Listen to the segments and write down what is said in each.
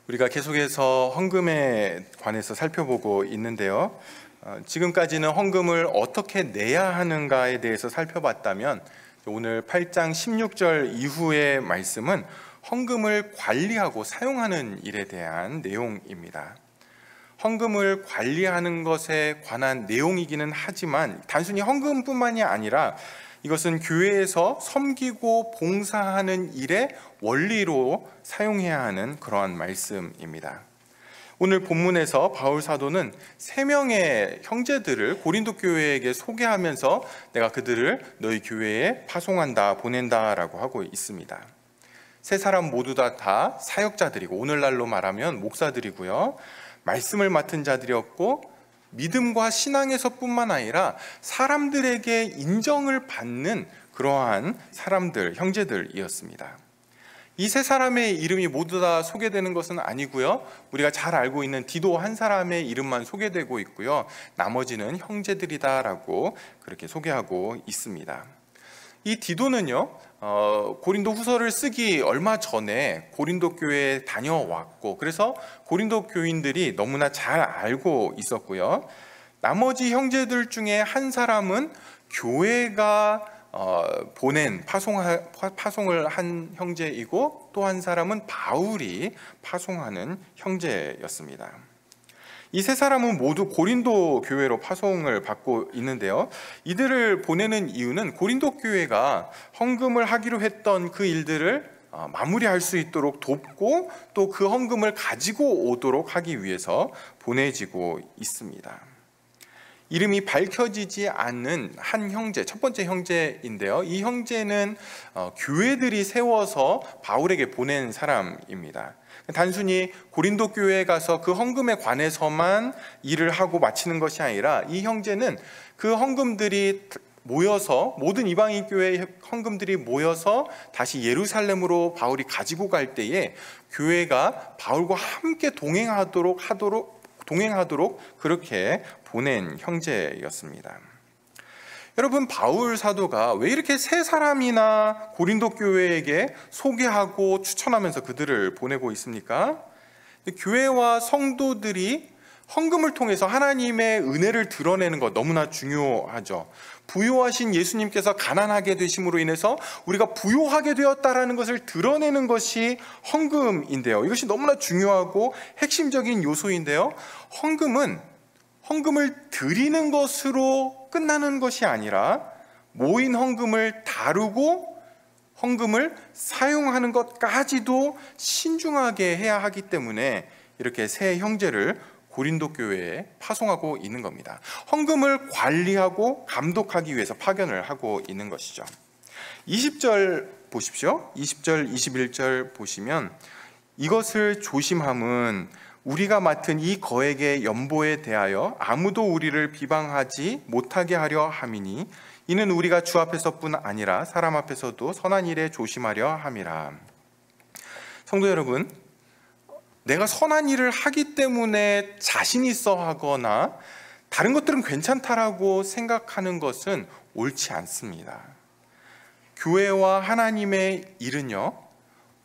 우리가 계속해서 헌금에 관해서 살펴보고 있는데요. 지금까지는 헌금을 어떻게 내야 하는가에 대해서 살펴봤다면 오늘 8장 16절 이후의 말씀은 헌금을 관리하고 사용하는 일에 대한 내용입니다. 헌금을 관리하는 것에 관한 내용이기는 하지만 단순히 헌금뿐만이 아니라 이것은 교회에서 섬기고 봉사하는 일의 원리로 사용해야 하는 그러한 말씀입니다. 오늘 본문에서 바울 사도는 3명의 형제들을 고린도 교회에게 소개하면서 내가 그들을 너희 교회에 파송한다, 보낸다라고 하고 있습니다. 세 사람 모두 다 사역자들이고 오늘날로 말하면 목사들이고요. 말씀을 맡은 자들이었고 믿음과 신앙에서뿐만 아니라 사람들에게 인정을 받는 그러한 사람들, 형제들이었습니다. 이 세 사람의 이름이 모두 다 소개되는 것은 아니고요. 우리가 잘 알고 있는 디도 한 사람의 이름만 소개되고 있고요. 나머지는 형제들이다라고 그렇게 소개하고 있습니다. 이 디도는요, 고린도 후서를 쓰기 얼마 전에 고린도 교회에 다녀왔고, 그래서 고린도 교인들이 너무나 잘 알고 있었고요. 나머지 형제들 중에 한 사람은 교회가 보낸 파송을 한 형제이고, 또 한 사람은 바울이 파송하는 형제였습니다. 이 세 사람은 모두 고린도 교회로 파송을 받고 있는데요. 이들을 보내는 이유는 고린도 교회가 헌금을 하기로 했던 그 일들을 마무리할 수 있도록 돕고 또 그 헌금을 가지고 오도록 하기 위해서 보내지고 있습니다. 이름이 밝혀지지 않는 한 형제, 첫 번째 형제인데요. 이 형제는 교회들이 세워서 바울에게 보낸 사람입니다. 단순히 고린도 교회에 가서 그 헌금에 관해서만 일을 하고 마치는 것이 아니라 이 형제는 그 헌금들이 모여서, 모든 이방인 교회의 헌금들이 모여서 다시 예루살렘으로 바울이 가지고 갈 때에 교회가 바울과 함께 동행하도록 그렇게 보낸 형제였습니다. 여러분, 바울 사도가 왜 이렇게 세 사람이나 고린도 교회에게 소개하고 추천하면서 그들을 보내고 있습니까? 교회와 성도들이 헌금을 통해서 하나님의 은혜를 드러내는 것 너무나 중요하죠. 부요하신 예수님께서 가난하게 되심으로 인해서 우리가 부요하게 되었다라는 것을 드러내는 것이 헌금인데요. 이것이 너무나 중요하고 핵심적인 요소인데요. 헌금을 드리는 것으로 끝나는 것이 아니라 모인 헌금을 다루고 헌금을 사용하는 것까지도 신중하게 해야 하기 때문에 이렇게 세 형제를 고린도 교회에 파송하고 있는 겁니다. 헌금을 관리하고 감독하기 위해서 파견을 하고 있는 것이죠. 20절 보십시오. 20절, 21절 보시면 이것을 조심함은 우리가 맡은 이 거액의 연보에 대하여 아무도 우리를 비방하지 못하게 하려 함이니 이는 우리가 주 앞에서뿐 아니라 사람 앞에서도 선한 일에 조심하려 함이라. 성도 여러분, 내가 선한 일을 하기 때문에 자신 있어 하거나 다른 것들은 괜찮다라고 생각하는 것은 옳지 않습니다. 교회와 하나님의 일은요,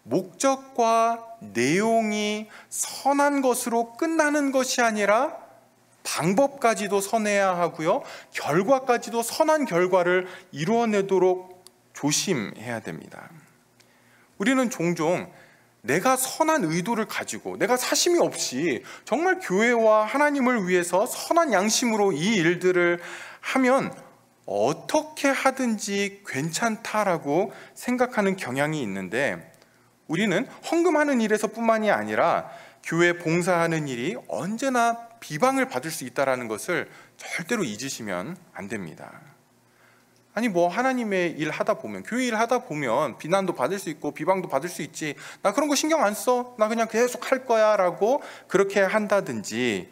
목적과 내용이 선한 것으로 끝나는 것이 아니라 방법까지도 선해야 하고요, 결과까지도 선한 결과를 이루어내도록 조심해야 됩니다. 우리는 종종 내가 선한 의도를 가지고 내가 사심이 없이 정말 교회와 하나님을 위해서 선한 양심으로 이 일들을 하면 어떻게 하든지 괜찮다라고 생각하는 경향이 있는데, 우리는 헌금하는 일에서뿐만이 아니라 교회 봉사하는 일이 언제나 비방을 받을 수 있다는 것을 절대로 잊으시면 안 됩니다. 아니 하나님의 일 하다 보면, 교회 일 하다 보면 비난도 받을 수 있고 비방도 받을 수 있지, 나 그런 거 신경 안 써, 나 그냥 계속 할 거야 라고 그렇게 한다든지,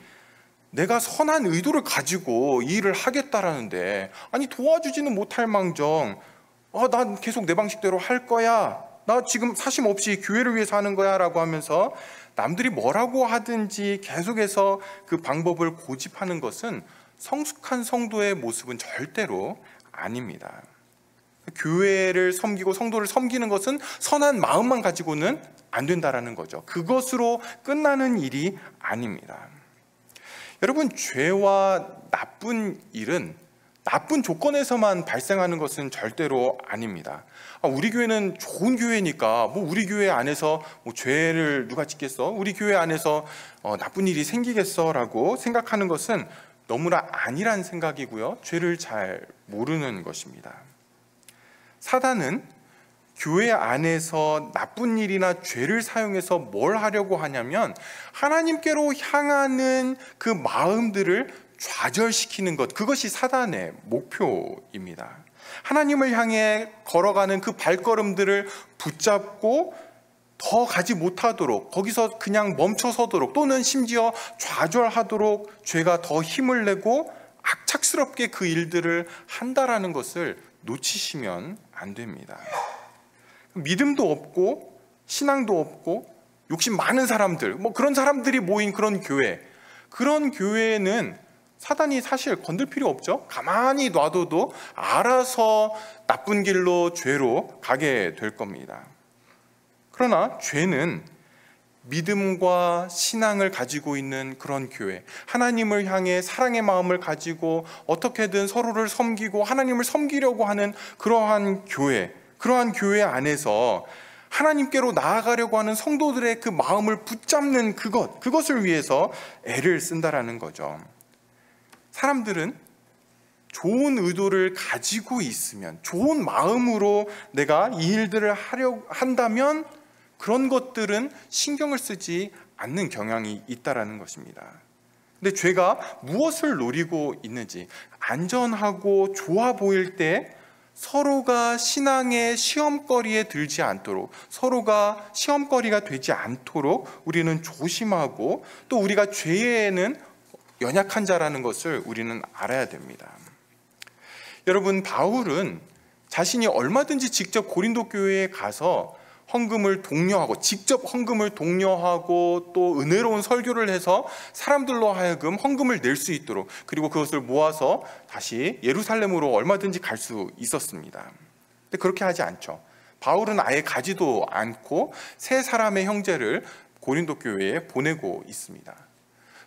내가 선한 의도를 가지고 이 일을 하겠다라는데 아니 도와주지는 못할 망정 난 계속 내 방식대로 할 거야, 나 지금 사심 없이 교회를 위해서 하는 거야 라고 하면서 남들이 뭐라고 하든지 계속해서 그 방법을 고집하는 것은 성숙한 성도의 모습은 절대로 아닙니다. 교회를 섬기고 성도를 섬기는 것은 선한 마음만 가지고는 안 된다라는 거죠. 그것으로 끝나는 일이 아닙니다. 여러분, 죄와 나쁜 일은 나쁜 조건에서만 발생하는 것은 절대로 아닙니다. 우리 교회는 좋은 교회니까 우리 교회 안에서 죄를 누가 짓겠어? 우리 교회 안에서 나쁜 일이 생기겠어? 라고 생각하는 것은 너무나 아니란 생각이고요, 죄를 잘 모르는 것입니다. 사단은 교회 안에서 나쁜 일이나 죄를 사용해서 뭘 하려고 하냐면 하나님께로 향하는 그 마음들을 좌절시키는 것, 그것이 사단의 목표입니다. 하나님을 향해 걸어가는 그 발걸음들을 붙잡고 더 가지 못하도록, 거기서 그냥 멈춰서도록, 또는 심지어 좌절하도록 죄가 더 힘을 내고 악착스럽게 그 일들을 한다라는 것을 놓치시면 안 됩니다. 믿음도 없고 신앙도 없고 욕심 많은 사람들, 그런 사람들이 모인 그런 교회, 그런 교회는 사단이 사실 건들 필요 없죠. 가만히 놔둬도 알아서 나쁜 길로, 죄로 가게 될 겁니다. 그러나 죄는 믿음과 신앙을 가지고 있는 그런 교회, 하나님을 향해 사랑의 마음을 가지고 어떻게든 서로를 섬기고 하나님을 섬기려고 하는 그러한 교회 안에서 하나님께로 나아가려고 하는 성도들의 그 마음을 붙잡는 그것을 위해서 애를 쓴다라는 거죠. 사람들은 좋은 의도를 가지고 있으면, 좋은 마음으로 내가 이 일들을 하려고 한다면 그런 것들은 신경을 쓰지 않는 경향이 있다라는 것입니다. 근데 죄가 무엇을 노리고 있는지, 안전하고 좋아 보일 때 서로가 신앙의 시험거리에 들지 않도록, 서로가 시험거리가 되지 않도록 우리는 조심하고, 또 우리가 죄에는 연약한 자라는 것을 우리는 알아야 됩니다. 여러분, 바울은 자신이 얼마든지 직접 고린도 교회에 가서 헌금을 독려하고, 직접 헌금을 독려하고 또 은혜로운 설교를 해서 사람들로 하여금 헌금을 낼 수 있도록, 그리고 그것을 모아서 다시 예루살렘으로 얼마든지 갈 수 있었습니다. 근데 그렇게 하지 않죠. 바울은 아예 가지도 않고 세 사람의 형제를 고린도 교회에 보내고 있습니다.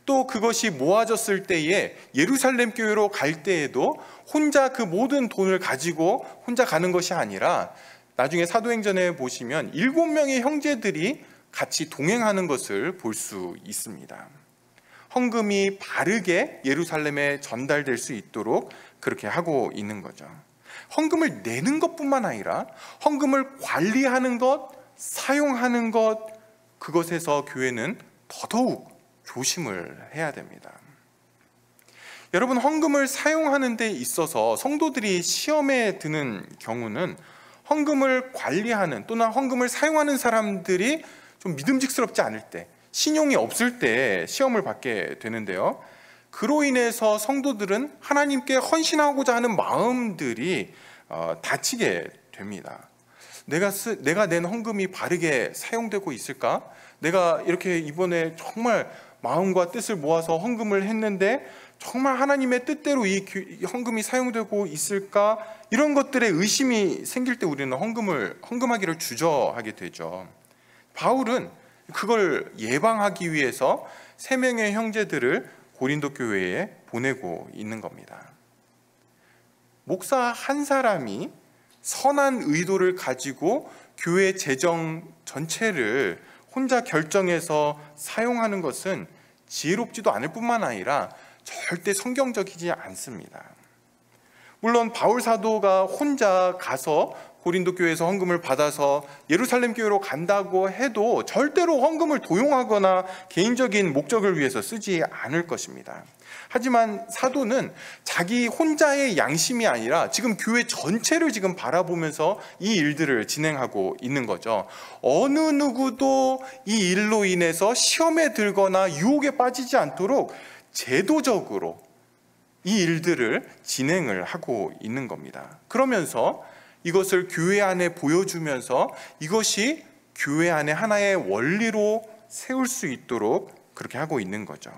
또 그것이 모아졌을 때에 예루살렘 교회로 갈 때에도 혼자 그 모든 돈을 가지고 혼자 가는 것이 아니라, 나중에 사도행전에 보시면 7명의 형제들이 같이 동행하는 것을 볼 수 있습니다. 헌금이 바르게 예루살렘에 전달될 수 있도록 그렇게 하고 있는 거죠. 헌금을 내는 것뿐만 아니라 헌금을 관리하는 것, 사용하는 것, 그것에서 교회는 더더욱 조심을 해야 됩니다. 여러분, 헌금을 사용하는 데 있어서 성도들이 시험에 드는 경우는 헌금을 관리하는, 또는 헌금을 사용하는 사람들이 좀 믿음직스럽지 않을 때, 신용이 없을 때 시험을 받게 되는데요, 그로 인해서 성도들은 하나님께 헌신하고자 하는 마음들이 다치게 됩니다. 내가 낸 헌금이 바르게 사용되고 있을까? 내가 이렇게 이번에 정말 마음과 뜻을 모아서 헌금을 했는데 정말 하나님의 뜻대로 이 헌금이 사용되고 있을까? 이런 것들에 의심이 생길 때 우리는 헌금하기를 주저하게 되죠. 바울은 그걸 예방하기 위해서 3명의 형제들을 고린도 교회에 보내고 있는 겁니다. 목사 한 사람이 선한 의도를 가지고 교회 재정 전체를 혼자 결정해서 사용하는 것은 지혜롭지도 않을 뿐만 아니라 절대 성경적이지 않습니다. 물론 바울 사도가 혼자 가서 고린도 교회에서 헌금을 받아서 예루살렘 교회로 간다고 해도 절대로 헌금을 도용하거나 개인적인 목적을 위해서 쓰지 않을 것입니다. 하지만 사도는 자기 혼자의 양심이 아니라 지금 교회 전체를 지금 바라보면서 이 일들을 진행하고 있는 거죠. 어느 누구도 이 일로 인해서 시험에 들거나 유혹에 빠지지 않도록 제도적으로 이 일들을 진행을 하고 있는 겁니다. 그러면서 이것을 교회 안에 보여주면서 이것이 교회 안에 하나의 원리로 세울 수 있도록 그렇게 하고 있는 거죠.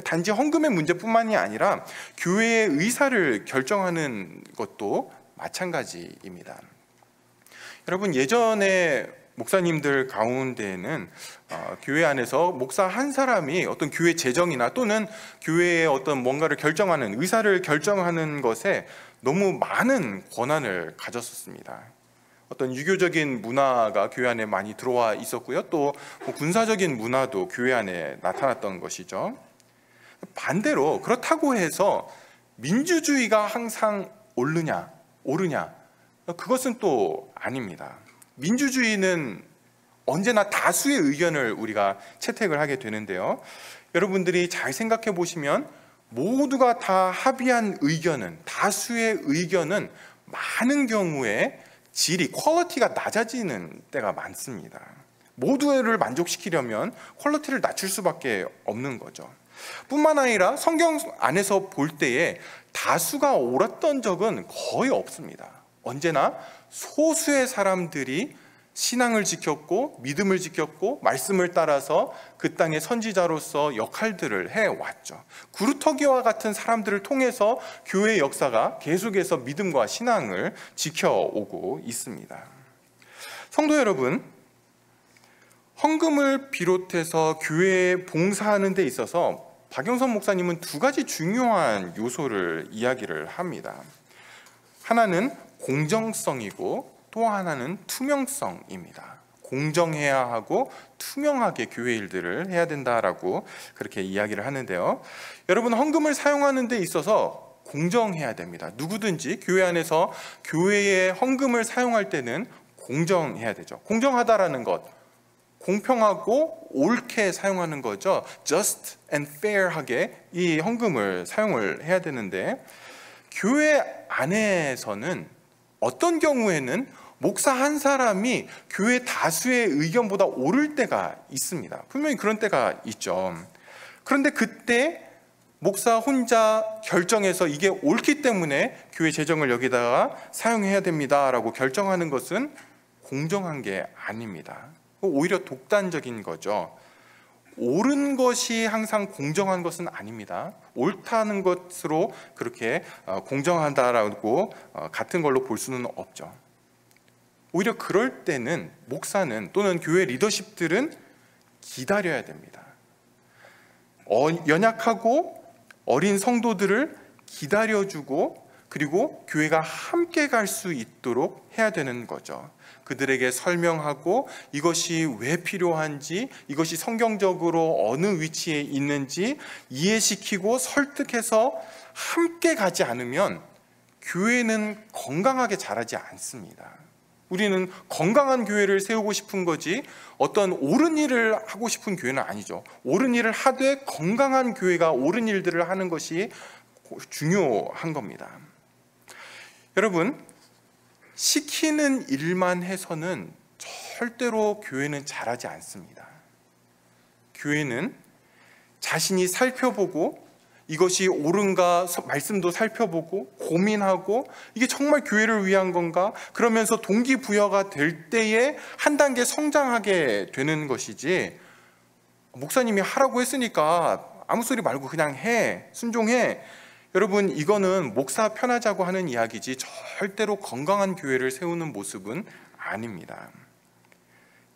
단지 헌금의 문제뿐만이 아니라 교회의 의사를 결정하는 것도 마찬가지입니다. 여러분, 예전에 목사님들 가운데에는 교회 안에서 목사 한 사람이 어떤 교회 재정이나 또는 교회의 어떤 뭔가를 결정하는, 의사를 결정하는 것에 너무 많은 권한을 가졌었습니다. 어떤 유교적인 문화가 교회 안에 많이 들어와 있었고요. 또 군사적인 문화도 교회 안에 나타났던 것이죠. 반대로 그렇다고 해서 민주주의가 항상 옳으냐, 그것은 또 아닙니다. 민주주의는 언제나 다수의 의견을 우리가 채택을 하게 되는데요. 여러분들이 잘 생각해 보시면 모두가 다 합의한 의견은, 다수의 의견은 많은 경우에 질이, 퀄리티가 낮아지는 때가 많습니다. 모두를 만족시키려면 퀄리티를 낮출 수밖에 없는 거죠. 뿐만 아니라 성경 안에서 볼 때에 다수가 옳았던 적은 거의 없습니다. 언제나 소수의 사람들이 신앙을 지켰고 믿음을 지켰고 말씀을 따라서 그 땅의 선지자로서 역할들을 해왔죠. 구루터기와 같은 사람들을 통해서 교회의 역사가 계속해서 믿음과 신앙을 지켜오고 있습니다. 성도 여러분, 헌금을 비롯해서 교회에 봉사하는 데 있어서 박영선 목사님은 두 가지 중요한 요소를 이야기를 합니다. 하나는 공정성이고 또 하나는 투명성입니다. 공정해야 하고 투명하게 교회 일들을 해야 된다라고 그렇게 이야기를 하는데요. 여러분, 헌금을 사용하는 데 있어서 공정해야 됩니다. 누구든지 교회 안에서 교회의 헌금을 사용할 때는 공정해야 되죠. 공정하다라는 것, 공평하고 옳게 사용하는 거죠. just and fair하게 이 헌금을 사용을 해야 되는데, 교회 안에서는 어떤 경우에는 목사 한 사람이 교회 다수의 의견보다 옳을 때가 있습니다. 분명히 그런 때가 있죠. 그런데 그때 목사 혼자 결정해서 이게 옳기 때문에 교회 재정을 여기다가 사용해야 됩니다라고 결정하는 것은 공정한 게 아닙니다. 오히려 독단적인 거죠. 옳은 것이 항상 공정한 것은 아닙니다. 옳다는 것으로 그렇게 공정하다라고 같은 걸로 볼 수는 없죠. 오히려 그럴 때는 목사는 또는 교회 리더십들은 기다려야 됩니다. 연약하고 어린 성도들을 기다려주고 그리고 교회가 함께 갈 수 있도록 해야 되는 거죠. 그들에게 설명하고 이것이 왜 필요한지, 이것이 성경적으로 어느 위치에 있는지 이해시키고 설득해서 함께 가지 않으면 교회는 건강하게 자라지 않습니다. 우리는 건강한 교회를 세우고 싶은 거지 어떤 옳은 일을 하고 싶은 교회는 아니죠. 옳은 일을 하되 건강한 교회가 옳은 일들을 하는 것이 중요한 겁니다. 여러분, 시키는 일만 해서는 절대로 교회는 자라지 않습니다. 교회는 자신이 살펴보고 이것이 옳은가 말씀도 살펴보고 고민하고 이게 정말 교회를 위한 건가? 그러면서 동기부여가 될 때에 한 단계 성장하게 되는 것이지, 목사님이 하라고 했으니까 아무 소리 말고 그냥 해, 순종해. 여러분, 이거는 목사 편하자고 하는 이야기지 절대로 건강한 교회를 세우는 모습은 아닙니다.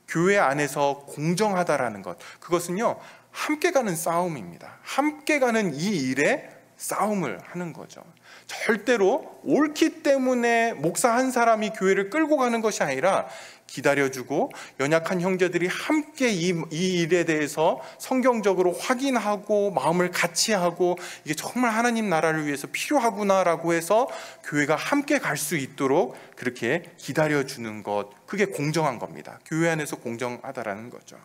교회 안에서 공정하다라는 것, 그것은요 함께 가는 싸움입니다. 함께 가는 이 일에 싸움을 하는 거죠. 절대로 옳기 때문에 목사 한 사람이 교회를 끌고 가는 것이 아니라 기다려주고 연약한 형제들이 함께 이 일에 대해서 성경적으로 확인하고 마음을 같이 하고 이게 정말 하나님 나라를 위해서 필요하구나라고 해서 교회가 함께 갈 수 있도록 그렇게 기다려주는 것, 그게 공정한 겁니다. 교회 안에서 공정하다라는 거죠.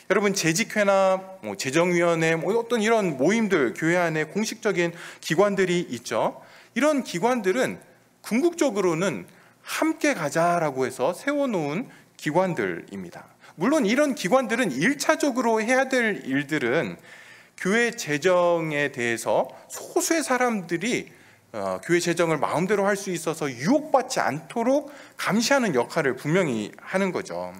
여러분, 재직회나 재정위원회, 어떤 이런 모임들, 교회 안에 공식적인 기관들이 있죠. 이런 기관들은 궁극적으로는 함께 가자라고 해서 세워놓은 기관들입니다. 물론 이런 기관들은 1차적으로 해야 될 일들은 교회 재정에 대해서 소수의 사람들이 교회 재정을 마음대로 할 수 있어서 유혹받지 않도록 감시하는 역할을 분명히 하는 거죠.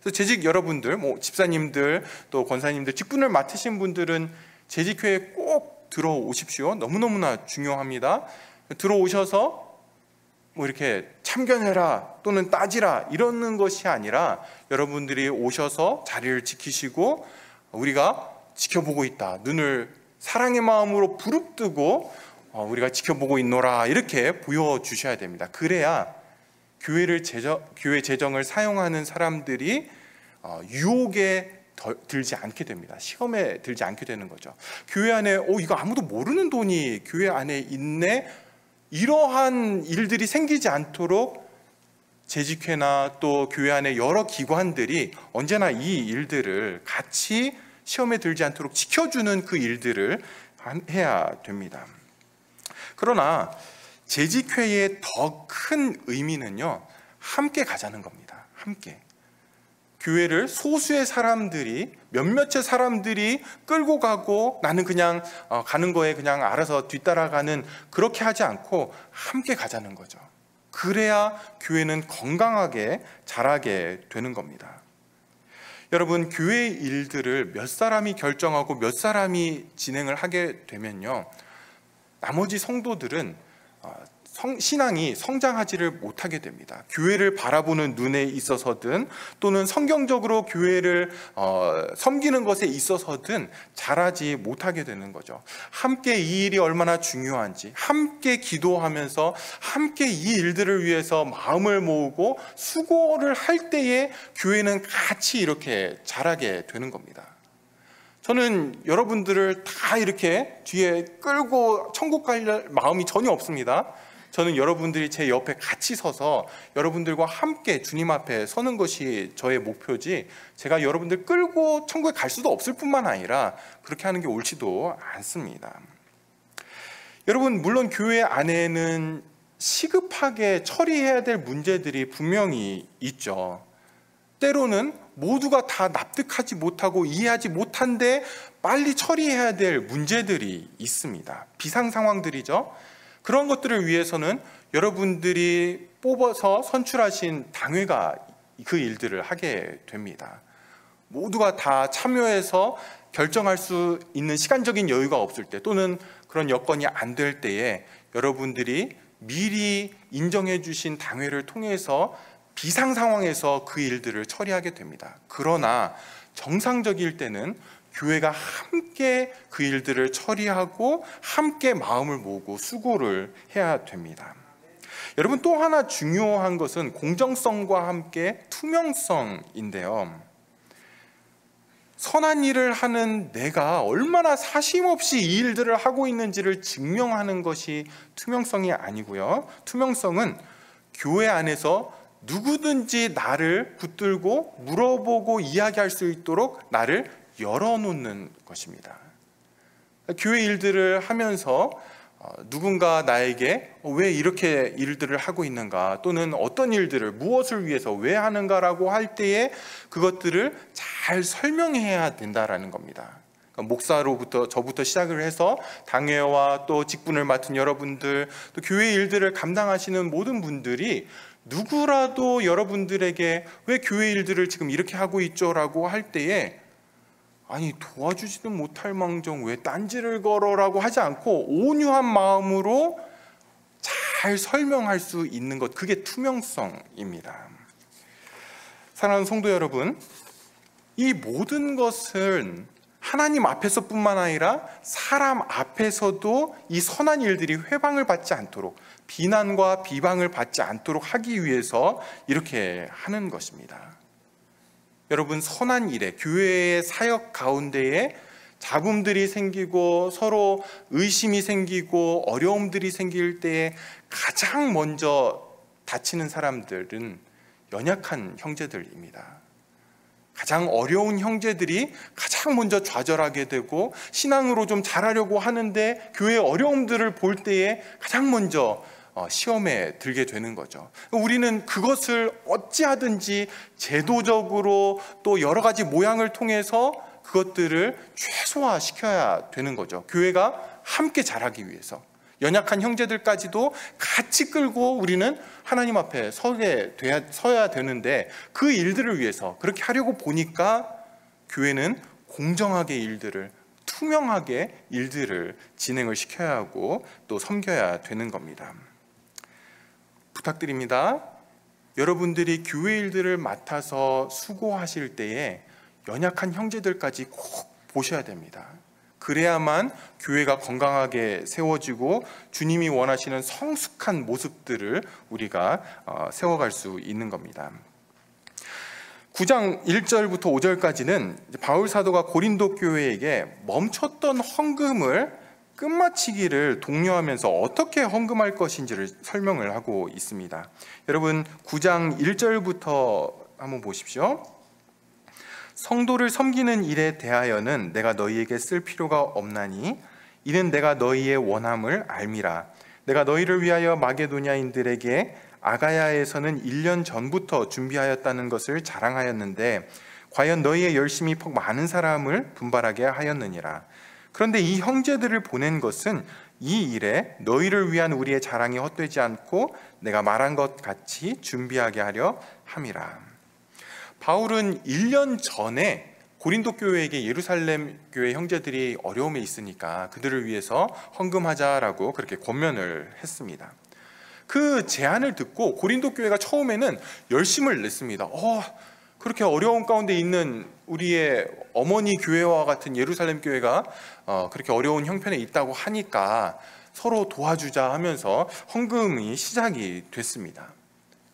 그래서 재직 여러분들, 집사님들, 또 권사님들, 직분을 맡으신 분들은 재직회에 꼭 들어오십시오. 너무너무나 중요합니다. 들어오셔서 뭐 이렇게 참견해라 또는 따지라 이러는 것이 아니라 여러분들이 오셔서 자리를 지키시고 우리가 지켜보고 있다, 눈을 사랑의 마음으로 부릅뜨고 우리가 지켜보고 있노라 이렇게 보여주셔야 됩니다. 그래야 교회 재정을 사용하는 사람들이 유혹에 들지 않게 됩니다. 시험에 들지 않게 되는 거죠. 교회 안에 이거 아무도 모르는 돈이 교회 안에 있네, 이러한 일들이 생기지 않도록 재직회나 또 교회 안에 여러 기관들이 언제나 이 일들을 같이 시험에 들지 않도록 지켜주는 그 일들을 해야 됩니다. 그러나 재직회의 더 큰 의미는요, 함께 가자는 겁니다. 함께. 교회를 소수의 사람들이, 몇몇의 사람들이 끌고 가고 나는 그냥 가는 거에 그냥 알아서 뒤따라가는, 그렇게 하지 않고 함께 가자는 거죠. 그래야 교회는 건강하게 자라게 되는 겁니다. 여러분, 교회의 일들을 몇 사람이 결정하고 몇 사람이 진행을 하게 되면요, 나머지 성도들은 신앙이 성장하지를 못하게 됩니다. 교회를 바라보는 눈에 있어서든 또는 성경적으로 교회를 섬기는 것에 있어서든 자라지 못하게 되는 거죠. 함께 이 일이 얼마나 중요한지, 함께 기도하면서 함께 이 일들을 위해서 마음을 모으고 수고를 할 때에 교회는 같이 이렇게 자라게 되는 겁니다. 저는 여러분들을 다 이렇게 뒤에 끌고 천국 갈 마음이 전혀 없습니다. 저는 여러분들이 제 옆에 같이 서서 여러분들과 함께 주님 앞에 서는 것이 저의 목표지, 제가 여러분들 끌고 천국에 갈 수도 없을 뿐만 아니라 그렇게 하는 게 옳지도 않습니다. 여러분, 물론 교회 안에는 시급하게 처리해야 될 문제들이 분명히 있죠. 때로는 모두가 다 납득하지 못하고 이해하지 못한데 빨리 처리해야 될 문제들이 있습니다. 비상 상황들이죠. 그런 것들을 위해서는 여러분들이 뽑아서 선출하신 당회가 그 일들을 하게 됩니다. 모두가 다 참여해서 결정할 수 있는 시간적인 여유가 없을 때, 또는 그런 여건이 안 될 때에 여러분들이 미리 인정해 주신 당회를 통해서 비상 상황에서 그 일들을 처리하게 됩니다. 그러나 정상적일 때는 교회가 함께 그 일들을 처리하고 함께 마음을 모으고 수고를 해야 됩니다. 여러분, 또 하나 중요한 것은 공정성과 함께 투명성인데요. 선한 일을 하는 내가 얼마나 사심없이 이 일들을 하고 있는지를 증명하는 것이 투명성이 아니고요. 투명성은 교회 안에서 누구든지 나를 붙들고 물어보고 이야기할 수 있도록 나를 열어놓는 것입니다. 교회 일들을 하면서 누군가 나에게 왜 이렇게 일들을 하고 있는가, 또는 어떤 일들을 무엇을 위해서 왜 하는가라고 할 때에 그것들을 잘 설명해야 된다라는 겁니다. 목사로부터 저부터 시작을 해서 당회와 또 직분을 맡은 여러분들, 또 교회 일들을 감당하시는 모든 분들이 누구라도 여러분들에게 왜 교회 일들을 지금 이렇게 하고 있죠? 라고 할 때에 아니, 도와주지는 못할 망정 왜 딴지를 걸어라고 하지 않고 온유한 마음으로 잘 설명할 수 있는 것, 그게 투명성입니다. 사랑하는 성도 여러분, 이 모든 것은 하나님 앞에서뿐만 아니라 사람 앞에서도 이 선한 일들이 회방을 받지 않도록, 비난과 비방을 받지 않도록 하기 위해서 이렇게 하는 것입니다. 여러분, 선한 일에, 교회의 사역 가운데에 잡음들이 생기고 서로 의심이 생기고 어려움들이 생길 때에 가장 먼저 다치는 사람들은 연약한 형제들입니다. 가장 어려운 형제들이 가장 먼저 좌절하게 되고 신앙으로 좀 잘하려고 하는데 교회의 어려움들을 볼 때에 가장 먼저 시험에 들게 되는 거죠. 우리는 그것을 어찌하든지 제도적으로 또 여러 가지 모양을 통해서 그것들을 최소화시켜야 되는 거죠. 교회가 함께 자라기 위해서 연약한 형제들까지도 같이 끌고 우리는 하나님 앞에 서야 되는데, 그 일들을 위해서 그렇게 하려고 보니까 교회는 공정하게 일들을, 투명하게 일들을 진행을 시켜야 하고 또 섬겨야 되는 겁니다. 부탁드립니다. 여러분들이 교회 일들을 맡아서 수고하실 때에 연약한 형제들까지 꼭 보셔야 됩니다. 그래야만 교회가 건강하게 세워지고 주님이 원하시는 성숙한 모습들을 우리가 세워갈 수 있는 겁니다. 9장 1절부터 5절까지는 바울 사도가 고린도 교회에게 멈췄던 헌금을 끝마치기를 독려하면서 어떻게 헌금할 것인지를 설명을 하고 있습니다. 여러분 9장 1절부터 한번 보십시오. 성도를 섬기는 일에 대하여는 내가 너희에게 쓸 필요가 없나니 이는 내가 너희의 원함을 알미라. 내가 너희를 위하여 마게도냐인들에게 아가야에서는 1년 전부터 준비하였다는 것을 자랑하였는데 과연 너희의 열심이 폭 많은 사람을 분발하게 하였느니라. 그런데 이 형제들을 보낸 것은 이 일에 너희를 위한 우리의 자랑이 헛되지 않고 내가 말한 것 같이 준비하게 하려 함이라. 바울은 1년 전에 고린도 교회에게 예루살렘 교회 형제들이 어려움에 있으니까 그들을 위해서 헌금하자라고 그렇게 권면을 했습니다. 그 제안을 듣고 고린도 교회가 처음에는 열심을 냈습니다. 그렇게 어려움 가운데 있는 우리의 어머니 교회와 같은 예루살렘 교회가 그렇게 어려운 형편에 있다고 하니까 서로 도와주자 하면서 헌금이 시작이 됐습니다.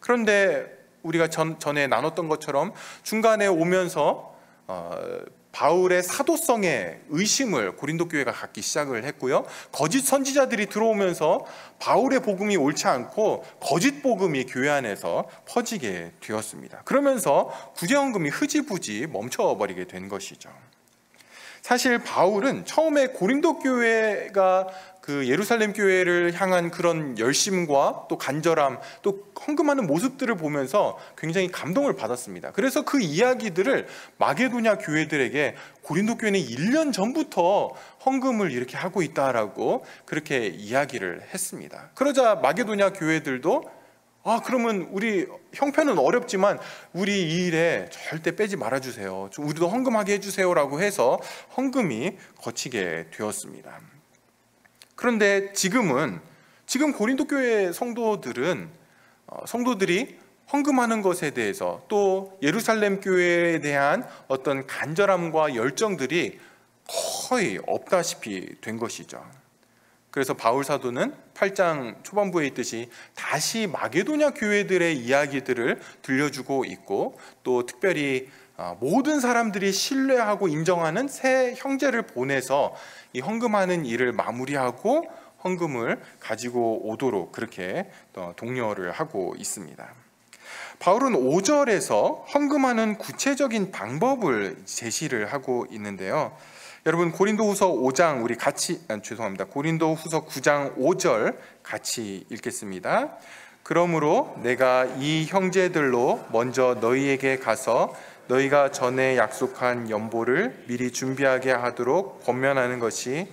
그런데 우리가 전에 나눴던 것처럼 중간에 오면서 바울의 사도성에 의심을 고린도 교회가 갖기 시작을 했고요. 거짓 선지자들이 들어오면서 바울의 복음이 옳지 않고 거짓 복음이 교회 안에서 퍼지게 되었습니다. 그러면서 구제헌금이 흐지부지 멈춰버리게 된 것이죠. 사실 바울은 처음에 고린도 교회가 그 예루살렘 교회를 향한 그런 열심과 또 간절함, 또 헌금하는 모습들을 보면서 굉장히 감동을 받았습니다. 그래서 그 이야기들을 마게도냐 교회들에게 고린도 교회는 1년 전부터 헌금을 이렇게 하고 있다라고 그렇게 이야기를 했습니다. 그러자 마게도냐 교회들도 그러면 우리 형편은 어렵지만 우리 이 일에 절대 빼지 말아주세요. 우리도 헌금하게 해주세요라고 해서 헌금이 거치게 되었습니다. 그런데 지금 고린도 교회 성도들이 헌금하는 것에 대해서 또 예루살렘 교회에 대한 어떤 간절함과 열정들이 거의 없다시피 된 것이죠. 그래서 바울 사도는 8장 초반부에 있듯이 다시 마게도냐 교회들의 이야기들을 들려주고 있고 또 특별히 모든 사람들이 신뢰하고 인정하는 새 형제를 보내서 이 헌금하는 일을 마무리하고 헌금을 가지고 오도록 그렇게 독려를 하고 있습니다. 바울은 5절에서 헌금하는 구체적인 방법을 제시를 하고 있는데요. 여러분 고린도후서 5장 고린도후서 9장 5절 같이 읽겠습니다. 그러므로 내가 이 형제들로 먼저 너희에게 가서 너희가 전에 약속한 연보를 미리 준비하게 하도록 권면하는 것이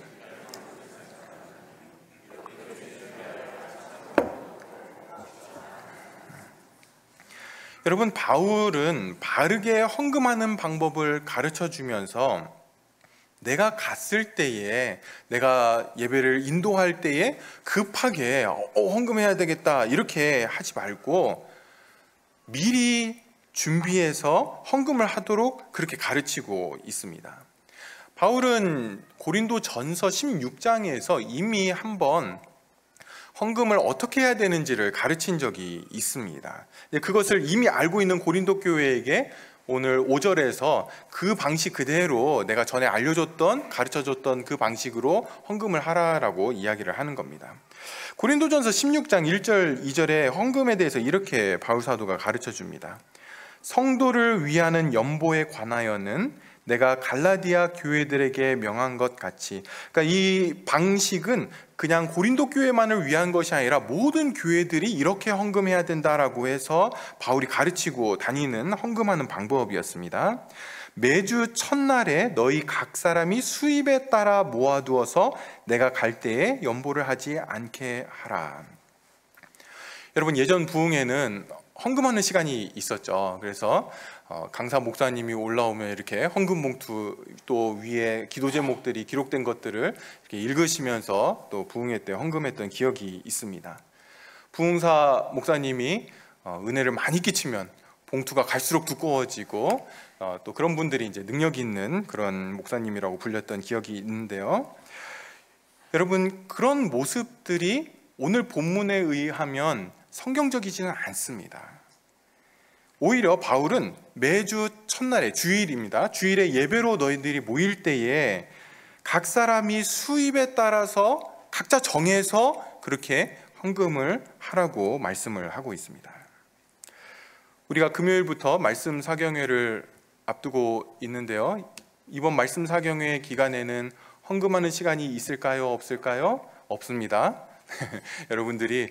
여러분 바울은 바르게 헌금하는 방법을 가르쳐 주면서 내가 갔을 때에 내가 예배를 인도할 때에 급하게 헌금해야 되겠다 이렇게 하지 말고 미리 준비해서 헌금을 하도록 그렇게 가르치고 있습니다. 바울은 고린도전서 16장에서 이미 한번 헌금을 어떻게 해야 되는지를 가르친 적이 있습니다. 그것을 이미 알고 있는 고린도 교회에게 오늘 5절에서 그 방식 그대로 내가 전에 가르쳐줬던 그 방식으로 헌금을 하라라고 이야기를 하는 겁니다. 고린도전서 16장 1절 2절에 헌금에 대해서 이렇게 바울 사도가 가르쳐 줍니다. 성도를 위하는 연보에 관하여는 내가 갈라디아 교회들에게 명한 것 같이, 그러니까 이 방식은 그냥 고린도 교회만을 위한 것이 아니라 모든 교회들이 이렇게 헌금해야 된다라고 해서 바울이 가르치고 다니는 헌금하는 방법이었습니다. 매주 첫날에 너희 각 사람이 수입에 따라 모아두어서 내가 갈 때에 연보를 하지 않게 하라. 여러분 예전 부흥회는 헌금하는 시간이 있었죠. 그래서 강사 목사님이 올라오면 이렇게 헌금 봉투 또 위에 기도 제목들이 기록된 것들을 이렇게 읽으시면서 또 부흥회 때 헌금했던 기억이 있습니다. 부흥사 목사님이 은혜를 많이 끼치면 봉투가 갈수록 두꺼워지고 또 그런 분들이 이제 능력 있는 그런 목사님이라고 불렸던 기억이 있는데요. 여러분, 그런 모습들이 오늘 본문에 의하면 성경적이지는 않습니다. 오히려 바울은 매주 첫날에, 주일입니다, 주일에 예배로 너희들이 모일 때에 각 사람이 수입에 따라서 각자 정해서 그렇게 헌금을 하라고 말씀을 하고 있습니다. 우리가 금요일부터 말씀 사경회를 앞두고 있는데요, 이번 말씀 사경회 기간에는 헌금하는 시간이 있을까요? 없을까요? 없습니다. 여러분들이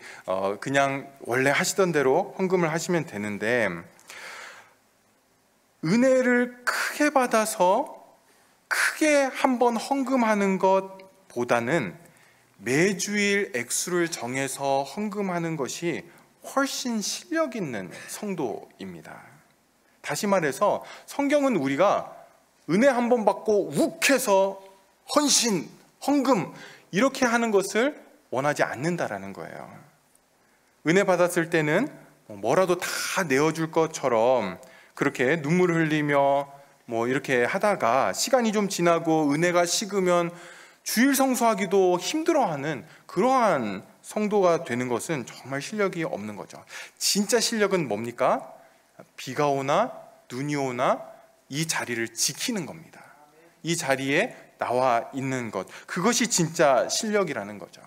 그냥 원래 하시던 대로 헌금을 하시면 되는데, 은혜를 크게 받아서 크게 한번 헌금하는 것보다는 매주일 액수를 정해서 헌금하는 것이 훨씬 실력 있는 성도입니다. 다시 말해서 성경은 우리가 은혜 한번 받고 욱 해서 헌신, 헌금 이렇게 하는 것을 원하지 않는다라는 거예요. 은혜 받았을 때는 뭐라도 다 내어줄 것처럼 그렇게 눈물을 흘리며 이렇게 하다가 시간이 좀 지나고 은혜가 식으면 주일 성수하기도 힘들어하는 그러한 성도가 되는 것은 정말 실력이 없는 거죠. 진짜 실력은 뭡니까? 비가 오나 눈이 오나 이 자리를 지키는 겁니다. 이 자리에 나와 있는 것, 그것이 진짜 실력이라는 거죠.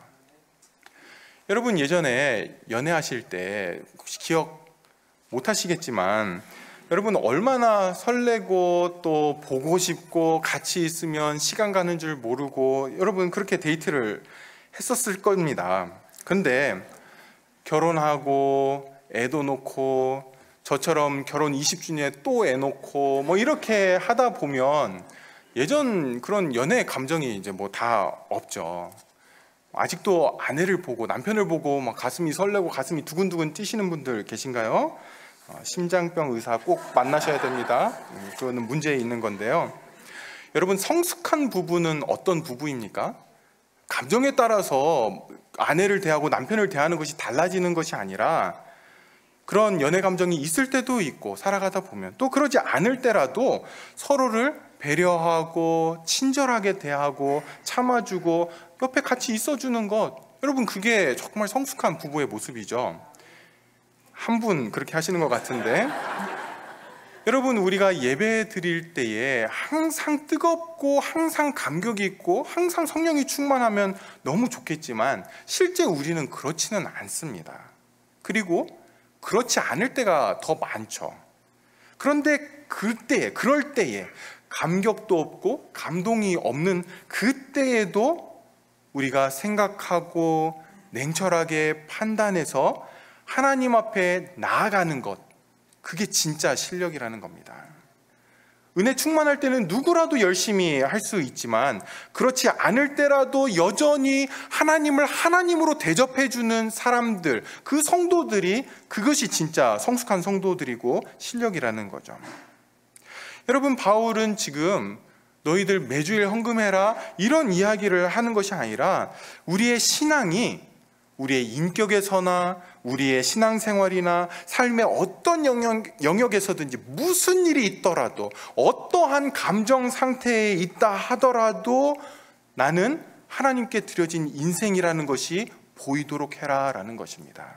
여러분, 예전에 연애하실 때 혹시 기억 못 하시겠지만 여러분 얼마나 설레고 또 보고 싶고 같이 있으면 시간 가는 줄 모르고 여러분 그렇게 데이트를 했었을 겁니다. 근데 결혼하고 애도 놓고 저처럼 결혼 20주년에 또 애 놓고 이렇게 하다 보면 예전 그런 연애 감정이 이제 다 없죠. 아직도 아내를 보고 남편을 보고 막 가슴이 설레고 가슴이 두근두근 뛰시는 분들 계신가요? 심장병 의사 꼭 만나셔야 됩니다. 그거는 문제에 있는 건데요. 여러분, 성숙한 부부는 어떤 부부입니까? 감정에 따라서 아내를 대하고 남편을 대하는 것이 달라지는 것이 아니라 그런 연애 감정이 있을 때도 있고 살아가다 보면 또 그러지 않을 때라도 서로를 배려하고 친절하게 대하고 참아주고 옆에 같이 있어주는 것, 여러분 그게 정말 성숙한 부부의 모습이죠. 한 분 그렇게 하시는 것 같은데, 여러분 우리가 예배 드릴 때에 항상 뜨겁고 항상 감격이 있고 항상 성령이 충만하면 너무 좋겠지만 실제 우리는 그렇지는 않습니다. 그리고 그렇지 않을 때가 더 많죠. 그런데 그럴 때에 감격도 없고 감동이 없는 그때에도 우리가 생각하고 냉철하게 판단해서 하나님 앞에 나아가는 것, 그게 진짜 실력이라는 겁니다. 은혜 충만할 때는 누구라도 열심히 할 수 있지만 그렇지 않을 때라도 여전히 하나님을 하나님으로 대접해주는 사람들, 그 성도들이, 그것이 진짜 성숙한 성도들이고 실력이라는 거죠. 여러분, 바울은 지금 너희들 매주일 헌금해라 이런 이야기를 하는 것이 아니라 우리의 신앙이 우리의 인격에서나 우리의 신앙생활이나 삶의 어떤 영역에서든지 무슨 일이 있더라도 어떠한 감정 상태에 있다 하더라도 나는 하나님께 드려진 인생이라는 것이 보이도록 해라라는 것입니다.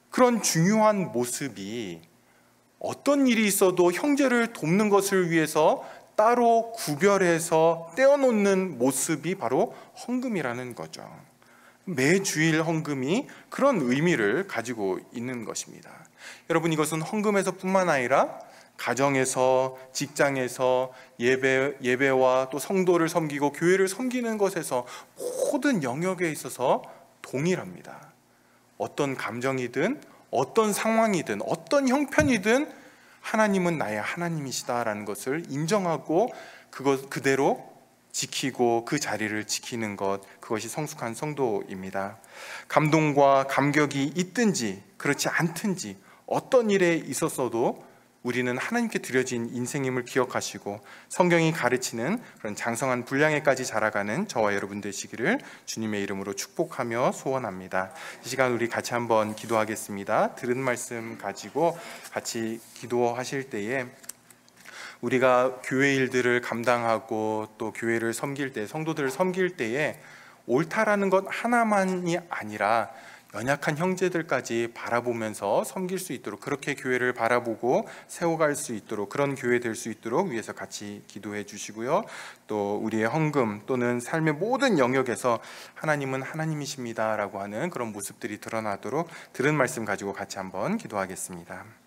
그런 중요한 모습이 어떤 일이 있어도 형제를 돕는 것을 위해서 따로 구별해서 떼어놓는 모습이 바로 헌금이라는 거죠. 매주일 헌금이 그런 의미를 가지고 있는 것입니다. 여러분, 이것은 헌금에서뿐만 아니라 가정에서, 직장에서, 예배와 또 성도를 섬기고 교회를 섬기는 것에서 모든 영역에 있어서 동일합니다. 어떤 감정이든 어떤 상황이든 어떤 형편이든 하나님은 나의 하나님이시다라는 것을 인정하고 그것 그대로 지키고 그 자리를 지키는 것, 그것이 성숙한 성도입니다. 감동과 감격이 있든지 그렇지 않든지 어떤 일에 있었어도 우리는 하나님께 드려진 인생임을 기억하시고 성경이 가르치는 그런 장성한 분량에까지 자라가는 저와 여러분 되시기를 주님의 이름으로 축복하며 소원합니다. 이 시간 우리 같이 한번 기도하겠습니다. 들은 말씀 가지고 같이 기도하실 때에 우리가 교회 일들을 감당하고 또 교회를 섬길 때, 성도들을 섬길 때에 옳다라는 것 하나만이 아니라 연약한 형제들까지 바라보면서 섬길 수 있도록, 그렇게 교회를 바라보고 세워갈 수 있도록, 그런 교회 될 수 있도록 위해서 같이 기도해 주시고요. 또 우리의 헌금 또는 삶의 모든 영역에서 하나님은 하나님이십니다 라고 하는 그런 모습들이 드러나도록 들은 말씀 가지고 같이 한번 기도하겠습니다.